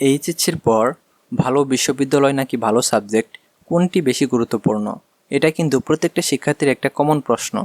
এইচএসসির পর ভালো বিশ্ববিদ্যালয় নাকি ভালো সাবজেক্ট কোনটি বেশি গুরুত্বপূর্ণ? এটা কিন্তু প্রত্যেকটা শিক্ষার্থীর একটা কমন প্রশ্ন।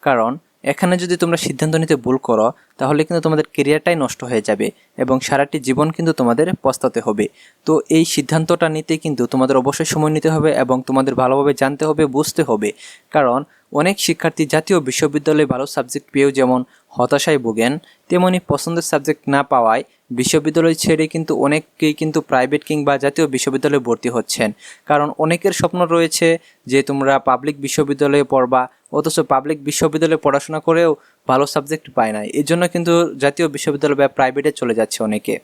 কারণ এখানে যদি তোমরা সিদ্ধান্ত নিতে ভুল করো তাহলে কিন্তু তোমাদের কেরিয়ারটাই নষ্ট হয়ে যাবে এবং সারাটি জীবন কিন্তু তোমাদের পস্তাতে হবে। তো এই সিদ্ধান্তটা নিতে কিন্তু তোমাদের অবশ্যই সময় নিতে হবে এবং তোমাদের ভালোভাবে জানতে হবে, বুঝতে হবে। কারণ অনেক শিক্ষার্থী জাতীয় বিশ্ববিদ্যালয়ে ভালো সাবজেক্ট পেয়েও যেমন হতাশায় ভোগেন, তেমনি পছন্দের সাবজেক্ট না পাওয়ায় বিশ্ববিদ্যালয় ছেড়ে কিন্তু অনেকেই কিন্তু প্রাইভেট কিংবা জাতীয় বিশ্ববিদ্যালয়ে ভর্তি হচ্ছেন। কারণ অনেকের স্বপ্ন রয়েছে যে তোমরা পাবলিক বিশ্ববিদ্যালয়ে পড়বা, অথচ পাবলিক বিশ্ববিদ্যালয়ে পড়াশোনা করেও ভালো সাবজেক্ট পায় না। এই জন্য কিন্তু জাতীয় বিশ্ববিদ্যালয় বা প্রাইভেটে চলে যাচ্ছে অনেকে।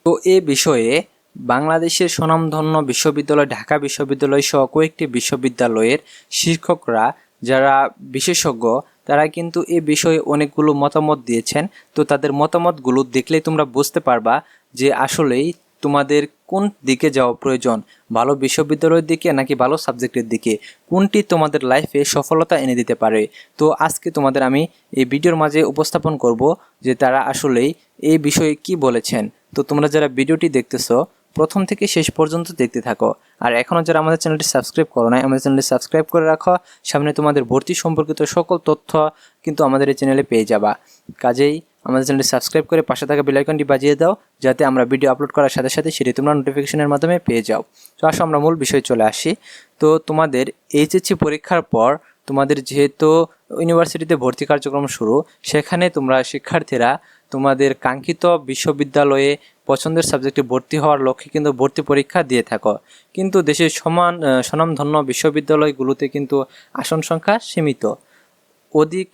তো এ বিষয়ে বাংলাদেশের স্বনামধন্য বিশ্ববিদ্যালয় ঢাকা বিশ্ববিদ্যালয় সহ কয়েকটি বিশ্ববিদ্যালয়ের শিক্ষকরা যারা বিশেষজ্ঞ তারা কিন্তু এ বিষয়ে অনেকগুলো মতামত দিয়েছেন। তো তাদের মতামতগুলো দেখলেই তোমরা বুঝতে পারবা যে আসলেই তোমাদের কোন দিকে যাওয়া প্রয়োজন, ভালো বিশ্ববিদ্যালয়ের দিকে নাকি ভালো সাবজেক্টের দিকে, কোনটি তোমাদের লাইফে সফলতা এনে দিতে পারে। তো আজকে তোমাদের আমি এই ভিডিওর মাঝে উপস্থাপন করব যে তারা আসলেই এই বিষয়ে কি বলেছেন। তো তোমরা যারা ভিডিওটি দেখতেছো প্রথম থেকে শেষ পর্যন্ত দেখতে থাকো। আর এখনও যারা আমাদের চ্যানেলটি সাবস্ক্রাইব করো নাই, আমাদের চ্যানেলটি সাবস্ক্রাইব করে রাখো। সামনে তোমাদের ভর্তি সম্পর্কিত সকল তথ্য কিন্তু আমাদের এই চ্যানেলে পেয়ে যাবা। কাজেই আমাদের চ্যানেলটি সাবস্ক্রাইব করে পাশে থাকা বেল আইকনটি বাজিয়ে দাও, যাতে আমরা ভিডিও আপলোড করার সাথে সাথে সেটি তোমরা নোটিফিকেশনের মাধ্যমে পেয়ে যাও। তো আসো আমরা মূল বিষয়ে চলে আসি। তো তোমাদের এইচএসসি পরীক্ষার পর তোমাদের যেহেতু ইউনিভার্সিটিতে ভর্তি কার্যক্রম শুরু, সেখানে তোমরা শিক্ষার্থীরা তোমাদের কাঙ্ক্ষিত বিশ্ববিদ্যালয়ে পছন্দের সাবজেক্টে ভর্তি হওয়ার লক্ষ্যে কিন্তু ভর্তি পরীক্ষা দিয়ে থাকো। কিন্তু দেশের স্বনামধন্য বিশ্ববিদ্যালয়গুলোতে কিন্তু আসন সংখ্যা সীমিত। অধিক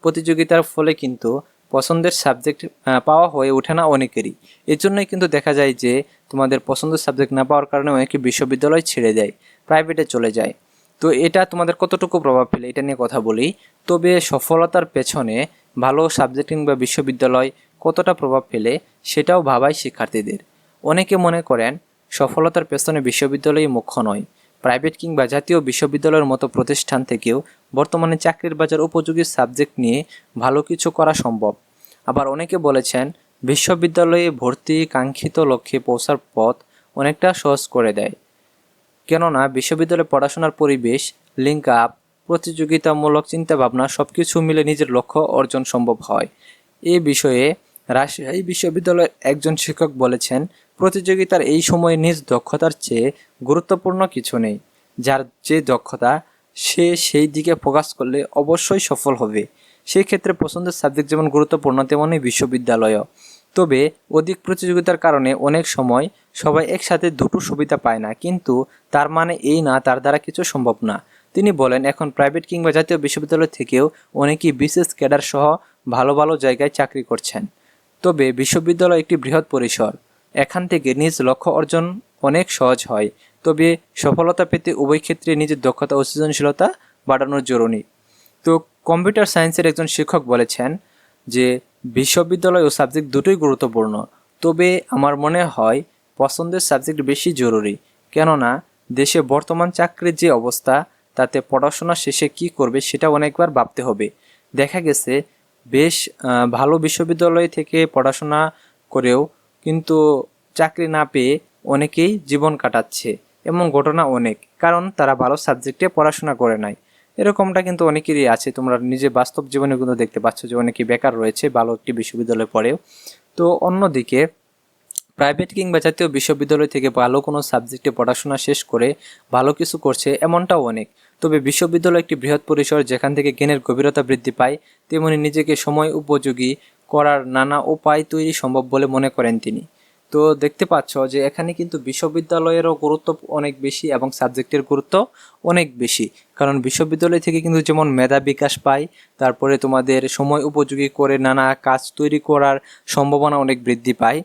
প্রতিযোগিতার ফলে কিন্তু পছন্দের সাবজেক্ট পাওয়া হয়ে ওঠে না অনেকেরই। এর জন্যই কিন্তু দেখা যায় যে তোমাদের পছন্দের সাবজেক্ট না পাওয়ার কারণে অনেকে বিশ্ববিদ্যালয় ছেড়ে দেয়, প্রাইভেটে চলে যায়। তো এটা তোমাদের কতটুকু প্রভাব ফেলে এটা নিয়ে কথা বলি। তবে সফলতার পেছনে ভালো সাবজেক্ট কিংবা বিশ্ববিদ্যালয় কতটা প্রভাব ফেলে সেটাও ভাবাই শিক্ষার্থীদের। অনেকে মনে করেন সফলতার পেছনে বিশ্ববিদ্যালয়ই মুখ্য নয়, প্রাইভেট কিংবা জাতীয় বিশ্ববিদ্যালয়ের মতো প্রতিষ্ঠান থেকেও বর্তমানে চাকরির বাজার উপযোগী সাবজেক্ট নিয়ে ভালো কিছু করা সম্ভব। আবার অনেকে বলেছেন বিশ্ববিদ্যালয়ে ভর্তি কাঙ্ক্ষিত লক্ষ্যে পৌঁছার পথ অনেকটা সহজ করে দেয়, কেননা বিশ্ববিদ্যালয়ে পড়াশোনার পরিবেশ, লিঙ্ক আপ, প্রতিযোগিতামূলক চিন্তাভাবনা সব কিছু মিলে নিজের লক্ষ্য অর্জন সম্ভব হয়। এ বিষয়ে রাজশাহী বিশ্ববিদ্যালয়ের একজন শিক্ষক বলেছেন, প্রতিযোগিতার এই সময়ে নিজ দক্ষতার চেয়ে গুরুত্বপূর্ণ কিছু নেই। যার যে দক্ষতা সে সেই দিকে ফোকাস করলে অবশ্যই সফল হবে। সেই ক্ষেত্রে পছন্দের সাবজেক্ট যেমন গুরুত্বপূর্ণ তেমনই বিশ্ববিদ্যালয়ও। তবে অধিক প্রতিযোগিতার কারণে অনেক সময় সবাই একসাথে দুটো সুবিধা পায় না, কিন্তু তার মানে এই না তার দ্বারা কিছু সম্ভব না। তিনি বলেন, এখন প্রাইভেট কিংবা জাতীয় বিশ্ববিদ্যালয় থেকেও অনেকেই বিশেষ ক্যাডার সহ ভালো ভালো জায়গায় চাকরি করছেন। তবে বিশ্ববিদ্যালয় একটি বৃহৎ পরিসর, এখান থেকে নিজ লক্ষ্য অর্জন অনেক সহজ হয়। তবে সফলতা পেতে উভয় ক্ষেত্রে নিজের দক্ষতা ও সৃজনশীলতা বাড়ানোর জরুরি। তো কম্পিউটার সায়েন্সের একজন শিক্ষক বলেছেন যে বিশ্ববিদ্যালয় ও সাবজেক্ট দুটোই গুরুত্বপূর্ণ, তবে আমার মনে হয় পছন্দের সাবজেক্ট বেশি জরুরি। কেননা দেশে বর্তমান চাকরির যে অবস্থা, তাতে পড়াশোনা শেষে কি করবে সেটা অনেকবার ভাবতে হবে। দেখা গেছে বেশ ভালো বিশ্ববিদ্যালয় থেকে পড়াশোনা করেও কিন্তু চাকরি না পেয়ে অনেকেই জীবন কাটাচ্ছে, এমন ঘটনা অনেক, কারণ তারা ভালো সাবজেক্টে পড়াশোনা করে নাই। এরকমটা কিন্তু অনেকেরই আছে, তোমরা নিজে বাস্তব জীবনে কিন্তু দেখতে পাচ্ছ যে অনেকেই বেকার রয়েছে ভালো একটি বিশ্ববিদ্যালয়ে পড়েও। তো অন্যদিকে প্রাইভেট কিংবা জাতীয় বিশ্ববিদ্যালয় থেকে ভালো কোনো সাবজেক্টে পড়াশোনা শেষ করে ভালো কিছু করছে এমনটাও অনেক। তবে বিশ্ববিদ্যালয় একটি বৃহৎ পরিসর, যেখান থেকে জ্ঞানের গভীরতা বৃদ্ধি পায়, তেমনি নিজেকে সময় উপযোগী করার নানা উপায় তৈরি সম্ভব বলে মনে করেন তিনি। তো দেখতে পাচ্ছ যে এখানে কিন্তু বিশ্ববিদ্যালয়েরও গুরুত্ব অনেক বেশি এবং সাবজেক্টের গুরুত্ব অনেক বেশি। কারণ বিশ্ববিদ্যালয় থেকে কিন্তু যেমন মেধা বিকাশ পায়, তারপরে তোমাদের সময় উপযোগী করে নানা কাজ তৈরি করার সম্ভাবনা অনেক বৃদ্ধি পায়,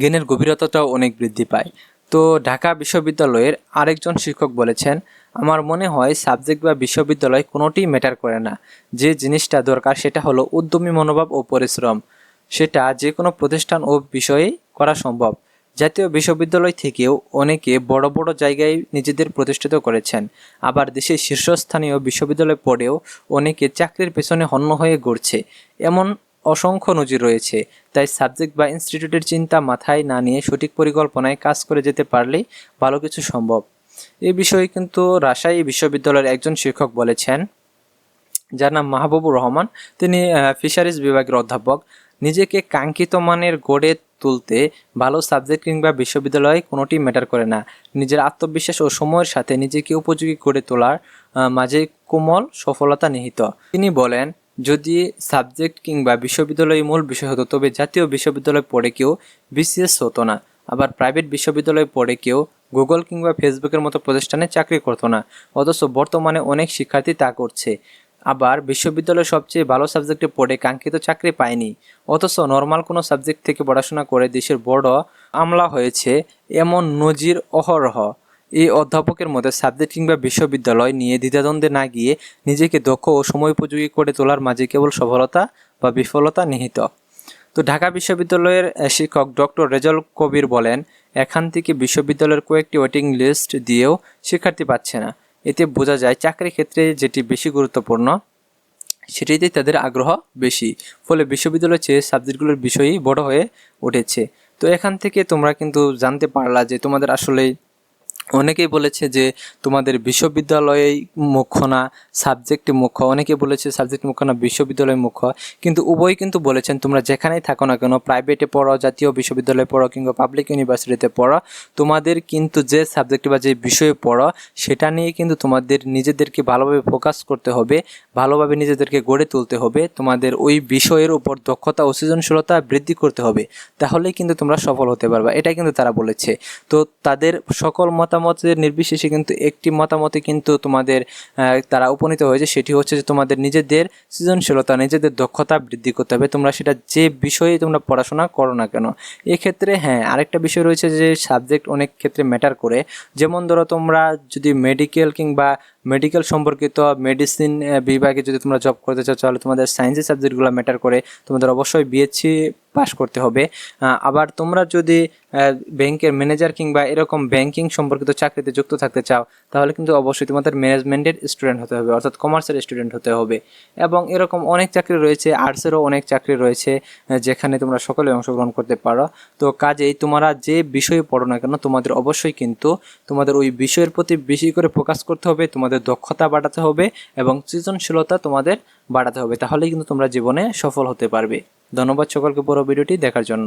জ্ঞানের গভীরতাটাও অনেক বৃদ্ধি পায়। তো ঢাকা বিশ্ববিদ্যালয়ের আরেকজন শিক্ষক বলেছেন, আমার মনে হয় সাবজেক্ট বা বিশ্ববিদ্যালয় কোনোটিই ম্যাটার করে না। যে জিনিসটা দরকার সেটা হলো উদ্যমী মনোভাব ও পরিশ্রম। সেটা যে কোনো প্রতিষ্ঠান ও বিষয়ে করা সম্ভব। জাতীয় বিশ্ববিদ্যালয় থেকেও অনেকে বড় বড় জায়গায় নিজেদের প্রতিষ্ঠিত করেছেন। আবার দেশের শীর্ষস্থানীয় বিশ্ববিদ্যালয় পড়েও অনেকে চাকরির পেছনে হন্য হয়ে ঘুরছে। এমন অসংখ্য নজির রয়েছে। তাই সাবজেক্ট বা ইনস্টিটিউটের চিন্তা মাথায় না নিয়ে সঠিক পরিকল্পনায় কাজ করে যেতে পারলেই ভালো কিছু সম্ভব। এই বিষয়ে কিন্তু রাজশাহী বিশ্ববিদ্যালয়ের একজন শিক্ষক বলেছেন, যার নাম মাহবুবুর রহমান। তিনি ফিশারিজ বিভাগের অধ্যাপক। নিজেকে কাঙ্ক্ষিত মানের গড়ে তুলতে ভালো সাবজেক্ট কিংবা বিশ্ববিদ্যালয় কোনোটি ম্যাটার করে না। নিজের আত্মবিশ্বাস ও সময়ের সাথে নিজেকে উপযোগী করে তোলার মাঝে কোমল সফলতা নিহিত। তিনি বলেন, যদি সাবজেক্ট কিংবা বিশ্ববিদ্যালয় মূল বিষয় হতো তবে জাতীয় বিশ্ববিদ্যালয় পড়ে কেউ বিসিএস হতো না। আবার প্রাইভেট বিশ্ববিদ্যালয়ে পড়ে কেউ গুগল কিংবা ফেসবুকের মতো প্রতিষ্ঠানে চাকরি করতো না। অথচ বর্তমানে অনেক শিক্ষার্থী তা করছে। আবার বিশ্ববিদ্যালয়ের সবচেয়ে ভালো সাবজেক্টে পড়ে কাঙ্ক্ষিত চাকরি পায়নি, অথচ নর্মাল কোনো সাবজেক্ট থেকে পড়াশোনা করে দেশের বড় আমলা হয়েছে, এমন নজির অহরহ। এই অধ্যাপকের মধ্যে সাবজেক্ট কিংবা বিশ্ববিদ্যালয় নিয়ে দ্বিধাদ্বন্দ্বে না গিয়ে নিজেকে দক্ষ ও সময়োপযোগী করে তোলার মাঝে কেবল সফলতা বা বিফলতা নিহিত। তো ঢাকা বিশ্ববিদ্যালয়ের শিক্ষক ডক্টর রেজাউল কবির বলেন, এখান থেকে বিশ্ববিদ্যালয়ের কয়েকটি ওয়েটিং লিস্ট দিয়েও শিক্ষার্থী পাচ্ছে না। এতে বোঝা যায় চাকরির ক্ষেত্রে যেটি বেশি গুরুত্বপূর্ণ সেটিতেই তাদের আগ্রহ বেশি। ফলে বিশ্ববিদ্যালয়ের চেয়ে সাবজেক্টগুলোর বিষয়ই বড় হয়ে উঠেছে। তো এখান থেকে তোমরা কিন্তু জানতে পারলা যে তোমাদের আসলেই অনেকেই বলেছে যে তোমাদের বিশ্ববিদ্যালয়েই মুখ্য না সাবজেক্টই মুখ্য, অনেকে বলেছে সাবজেক্ট মুখ্য না বিশ্ববিদ্যালয় মুখ্য। কিন্তু উভয় কিন্তু বলেছেন তোমরা যেখানেই থাকো না কেন, প্রাইভেটে পড়ো, জাতীয় বিশ্ববিদ্যালয়ে পড়ো কিংবা পাবলিক ইউনিভার্সিটিতে পড়ো, তোমাদের কিন্তু যে সাবজেক্ট বা যে বিষয়ে পড়ো সেটা নিয়ে কিন্তু তোমাদের নিজেদেরকে ভালোভাবে ফোকাস করতে হবে, ভালোভাবে নিজেদেরকে গড়ে তুলতে হবে, তোমাদের ওই বিষয়ের উপর দক্ষতা ও সৃজনশীলতা বৃদ্ধি করতে হবে। তাহলেই কিন্তু তোমরা সফল হতে পারবে, এটাই কিন্তু তারা বলেছে। তো তাদের সকল মতামতের নির্বিশেষে কিন্তু একটি মতামতে কিন্তু তোমাদের তারা উপনীত হয়েছে, সেটি হচ্ছে যে তোমাদের নিজেদের সৃজনশীলতা, নিজেদের দক্ষতা বৃদ্ধি করতে হবে, তোমরা সেটা যে বিষয়ে তোমরা পড়াশোনা করো না কেন। এক্ষেত্রে হ্যাঁ, আরেকটা বিষয় রয়েছে যে সাবজেক্ট অনেক ক্ষেত্রে ম্যাটার করে। যেমন ধরো তোমরা যদি মেডিকেল কিংবা মেডিকেল সম্পর্কিত মেডিসিন বিভাগে যদি তোমরা জব করতে চাও তাহলে তোমাদের সায়েন্সের সাবজেক্টগুলো ম্যাটার করে, তোমাদের অবশ্যই বিএসসি পাস করতে হবে। আবার তোমরা যদি ব্যাংকের ম্যানেজার কিংবা এরকম ব্যাংকিং সম্পর্কিত চাকরিতে যুক্ত থাকতে চাও তাহলে কিন্তু অবশ্যই তোমাদের ম্যানেজমেন্টের স্টুডেন্ট হতে হবে, অর্থাৎ কমার্সের স্টুডেন্ট হতে হবে। এবং এরকম অনেক চাকরি রয়েছে, আর্টসেরও অনেক চাকরি রয়েছে যেখানে তোমরা সকলে অংশগ্রহণ করতে পারো। তো কাজেই তোমরা যে বিষয়ে পড়ো না কেন তোমাদের অবশ্যই কিন্তু তোমাদের ওই বিষয়ের প্রতি বেশি করে ফোকাস করতে হবে, তোমাদের দক্ষতা বাড়াতে হবে এবং সৃজনশীলতা তোমাদের বাড়াতে হবে, তাহলেই কিন্তু তোমরা জীবনে সফল হতে পারবে। ধন্যবাদ সকলকে পুরো ভিডিওটি দেখার জন্য।